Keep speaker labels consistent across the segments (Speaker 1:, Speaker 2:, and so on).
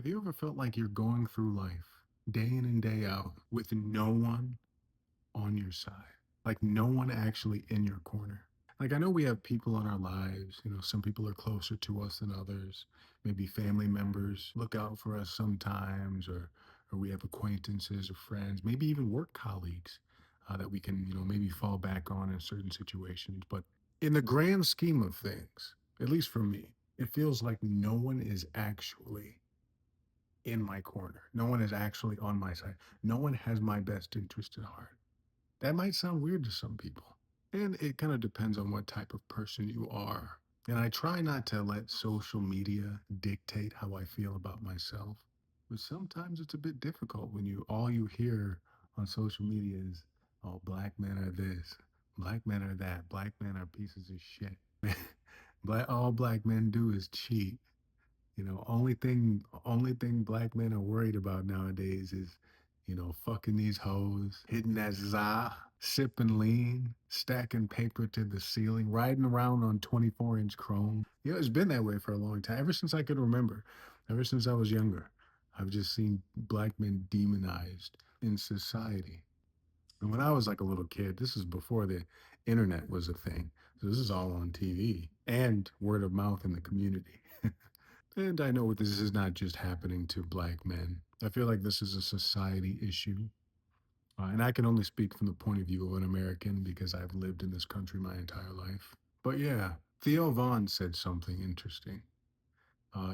Speaker 1: Have you ever felt like you're going through life day in and day out with no one on your side? Like no one actually in your corner? Like I know we have people in our lives, some people are closer to us than others. Maybe family members look out for us sometimes, or we have acquaintances or friends, maybe even work colleagues that we can, maybe fall back on in certain situations. But in the grand scheme of things, at least for me, it feels like no one is actually in my corner. No one is actually on my side. No one has my best interest at heart. That might sound weird to some people. And it kind of depends on what type of person you are. And I try not to let social media dictate how I feel about myself. But sometimes it's a bit difficult when you hear on social media is, oh, black men are this, black men are that, black men are pieces of shit. All black men do is cheat. Only thing black men are worried about nowadays is, fucking these hoes, hitting that za, sipping lean, stacking paper to the ceiling, riding around on 24-inch chrome. It's been that way for a long time. Ever since I could remember, ever since I was younger, I've just seen black men demonized in society. And when I was like a little kid, this is before the internet was a thing. So this is all on TV and word of mouth in the community. And I know this is not just happening to black men. I feel like this is a society issue. And I can only speak from the point of view of an American because I've lived in this country my entire life. But yeah, Theo Vaughn said something interesting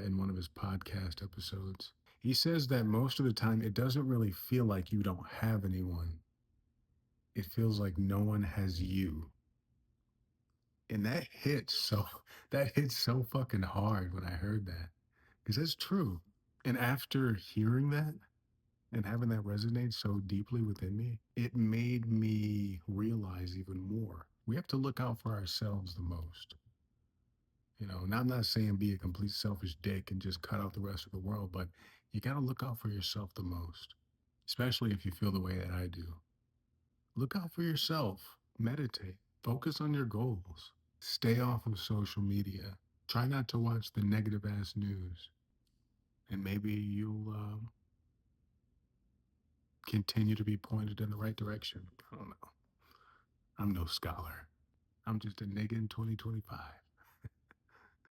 Speaker 1: in one of his podcast episodes. He says that most of the time it doesn't really feel like you don't have anyone, it feels like no one has you. And that hits so fucking hard when I heard that. Because that's true. And after hearing that and having that resonate so deeply within me, it made me realize even more. We have to look out for ourselves the most. And I'm not saying be a complete selfish dick and just cut out the rest of the world, but you got to look out for yourself the most, especially if you feel the way that I do. Look out for yourself, meditate, focus on your goals, stay off of social media, try not to watch the negative ass news, and maybe you'll continue to be pointed in the right direction. I don't know. I'm no scholar. I'm just a nigga in 2025.